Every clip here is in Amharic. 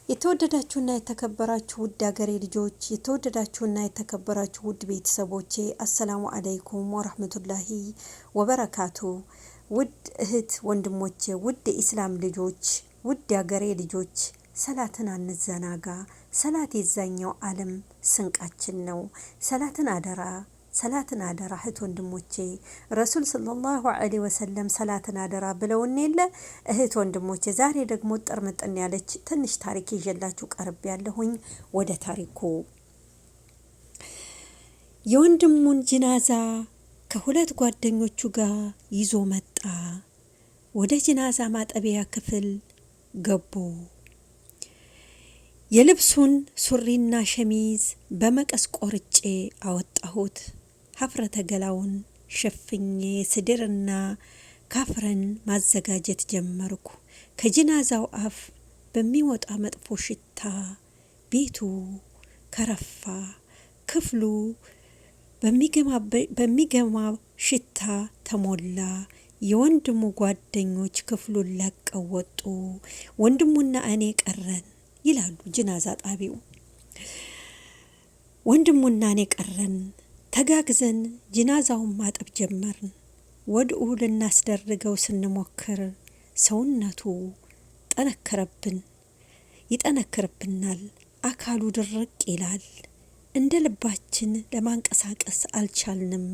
የተወደዳችሁና የተከበራችሁ ውድ ሀገሬ ልጆች የተወደዳችሁና የተከበራችሁ ውድ ቤተሰቦቼ አሰላሙ አለይኩም ወራህመቱላሂ ወበረካቱ። ውድ እህት ወንድሞቼ፣ ውድ ኢስላም ልጆች፣ ውድ ሀገሬ ልጆች ሰላትን አንዘናጋ። ሰላት የዛኛው ዓለም ስንቃችን ነው። ሰላትን አደራ እህት ወንድሞቼ፣ ረሱል ሰለላሁ ዐለይሂ ወሰለም ሰላትን አደራ ብለውን የለ እህት ወንድሞቼ። ዛሬ ደግሞ ጥርምጥን ያለች ትንሽ ታሪክ ይዤላችሁ ቀርብ ያለሁኝ። ወደ ታሪኩ። የወንድሙን ጅናዛ ከሁለት ጓደኞቹ ጋር ይዞ መጣ። ወደ ጅናዛ ማጠቢያ ክፍል ገቡ። የልብሱን ሱሪና ሸሚዝ በመቀስ ቆርጬ አወጣሁት። ሀፍረተ ገላውን ሸፍኜ ስድርና ካፍረን ማዘጋጀት ጀመርኩ። ከጅናዛው አፍ በሚወጣ መጥፎ ሽታ ቤቱ ከረፋ። ክፍሉ በሚገማ ሽታ ተሞላ። የወንድሙ ጓደኞች ክፍሉን ለቀው ወጡ። ወንድሙና እኔ ቀረን ይላሉ ጅናዛ ጣቢው። ወንድሙና እኔ ቀረን። ተጋግዘን ጅናዛውን ማጠብ ጀመርን። ወድኡ ልናስደርገው ስንሞክር ሰውነቱ ይጠነክርብናል። አካሉ ድርቅ ይላል። እንደ ልባችን ለማንቀሳቀስ አልቻልንም።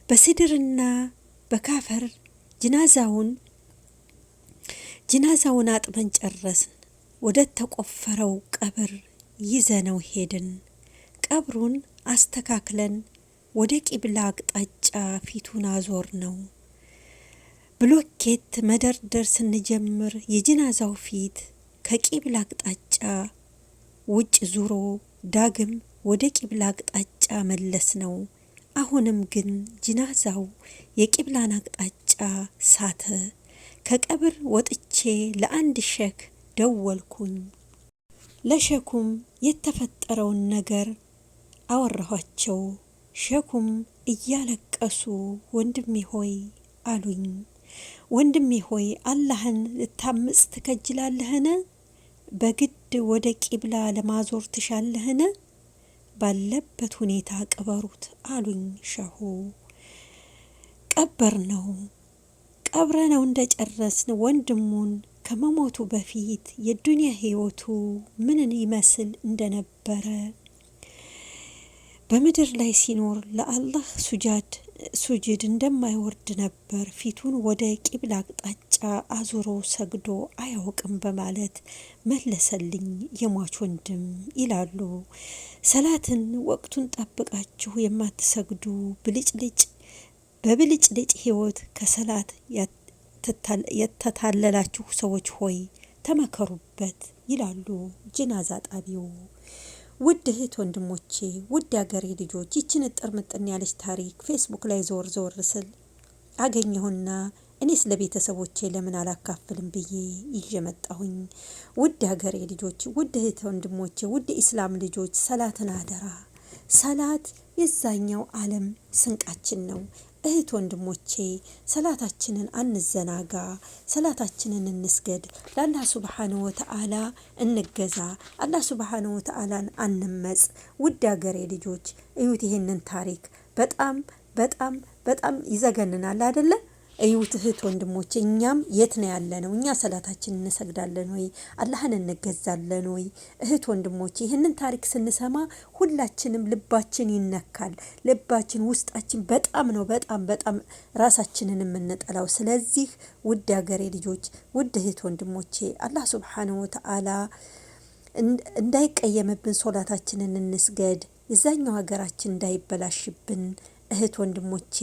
በስድርና በካፈር ጅናዛውን አጥበን ጨረስን። ወደ ተቆፈረው ቀብር ይዘነው ሄድን። ቀብሩን አስተካክለን ወደ ቂብላ አቅጣጫ ፊቱን አዞር ነው። ብሎኬት መደርደር ስንጀምር የጅናዛው ፊት ከቂብላ አቅጣጫ ውጭ ዙሮ ዳግም ወደ ቂብላ አቅጣጫ መለስ ነው። አሁንም ግን ጅናዛው የቂብላን አቅጣጫ ሳተ። ከቀብር ወጥቼ ለአንድ ሼክ ደወልኩኝ። ለሸኩም የተፈጠረውን ነገር አወራኋቸው። ሸኩም እያለቀሱ ወንድሜ ሆይ አሉኝ። ወንድሜ ሆይ አላህን ልታምጽ ትከጅላለህን? በግድ ወደ ቂብላ ለማዞር ትሻለህን? ባለበት ሁኔታ ቅበሩት አሉኝ ሸሁ። ቀብረነው እንደጨረስን ወንድሙን ከመሞቱ በፊት የዱንያ ህይወቱ ምንን ይመስል እንደነበረ በምድር ላይ ሲኖር ለአላህ ሱጅድ እንደማይወርድ ነበር። ፊቱን ወደ ቂብላ አቅጣጫ አዙሮ ሰግዶ አያውቅም በማለት መለሰልኝ የሟች ወንድም ይላሉ። ሰላትን ወቅቱን ጠብቃችሁ የማትሰግዱ በብልጭልጭ ህይወት ከሰላት የተታለላችሁ ሰዎች ሆይ ተመከሩበት ይላሉ ጅናዛ ጣቢው። ውድ እህት ወንድሞቼ፣ ውድ ያገሬ ልጆች ይችን ጥርምጥን ያለች ታሪክ ፌስቡክ ላይ ዞር ስል አገኘሁና እኔስ ለቤተሰቦቼ ለምን አላካፍልም ብዬ ይዤ መጣሁኝ። ውድ ያገሬ ልጆች፣ ውድ እህት ወንድሞቼ፣ ውድ ኢስላም ልጆች ሰላትን አደራ። ሰላት የዛኛው ዓለም ስንቃችን ነው። እህት ወንድሞቼ ሰላታችንን አንዘናጋ። ሰላታችንን እንስገድ። ለአላህ ሱብሓነሁ ወተዓላ እንገዛ። አላህ ሱብሓነሁ ወተዓላን አንመጽ። ውድ ሀገሬ ልጆች እዩት ይሄንን ታሪክ። በጣም ይዘገንናል አይደለ? እዩት እህት ወንድሞቼ፣ እኛም የት ነው ያለነው? እኛ ሰላታችንን እንሰግዳለን ወይ? አላህን እንገዛለን ወይ? እህት ወንድሞቼ ይህንን ታሪክ ስንሰማ ሁላችንም ልባችን ይነካል። ልባችን ውስጣችን በጣም ራሳችንን የምንጠላው። ስለዚህ ውድ ሀገሬ ልጆች፣ ውድ እህት ወንድሞቼ አላህ ሱብሓነሁ ወተዓላ እንዳይቀየምብን ሶላታችንን እንስገድ። የዛኛው ሀገራችን እንዳይበላሽብን። እህት ወንድሞቼ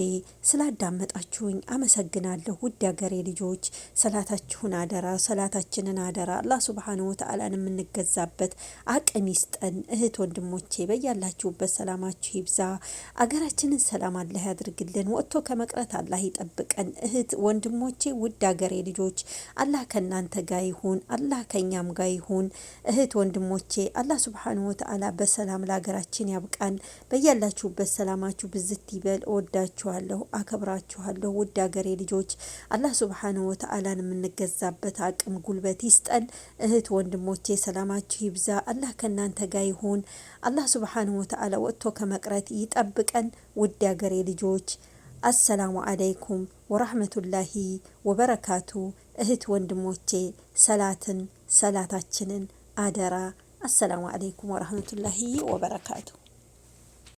ስላዳመጣችሁኝ አመሰግናለሁ። ውድ ሀገሬ ልጆች ሰላታችሁን አደራ፣ ሰላታችንን አደራ። አላህ ሱብሓነሁ ወተዓላን የምንገዛበት አቅም ይስጠን። እህት ወንድሞቼ በያላችሁበት ሰላማችሁ ይብዛ። አገራችንን ሰላም አላህ ያድርግልን። ወጥቶ ከመቅረት አላህ ይጠብቀን። እህት ወንድሞቼ፣ ውድ ሀገሬ ልጆች አላህ ከእናንተ ጋር ይሁን፣ አላህ ከእኛም ጋር ይሁን። እህት ወንድሞቼ አላህ ሱብሓነሁ ወተዓላ በሰላም ለሀገራችን ያብቃን። በያላችሁበት ሰላማችሁ ብዝት ይበል። እወዳችኋለሁ፣ አከብራችኋለሁ። ውድ ሀገሬ ልጆች አላህ ሱብሓነሁ ወተዓላን የምንገዛበት አቅም ጉልበት ይስጠን። እህት ወንድሞቼ ሰላማችሁ ይብዛ። አላህ ከእናንተ ጋር ይሁን። አላህ ሱብሓነሁ ወተዓላ ወጥቶ ከመቅረት ይጠብቀን። ውድ ሀገሬ ልጆች አሰላሙ አለይኩም ወራህመቱላሂ ወበረካቱ። እህት ወንድሞቼ ሰላታችንን አደራ። አሰላሙ አለይኩም ወራህመቱላሂ ወበረካቱ።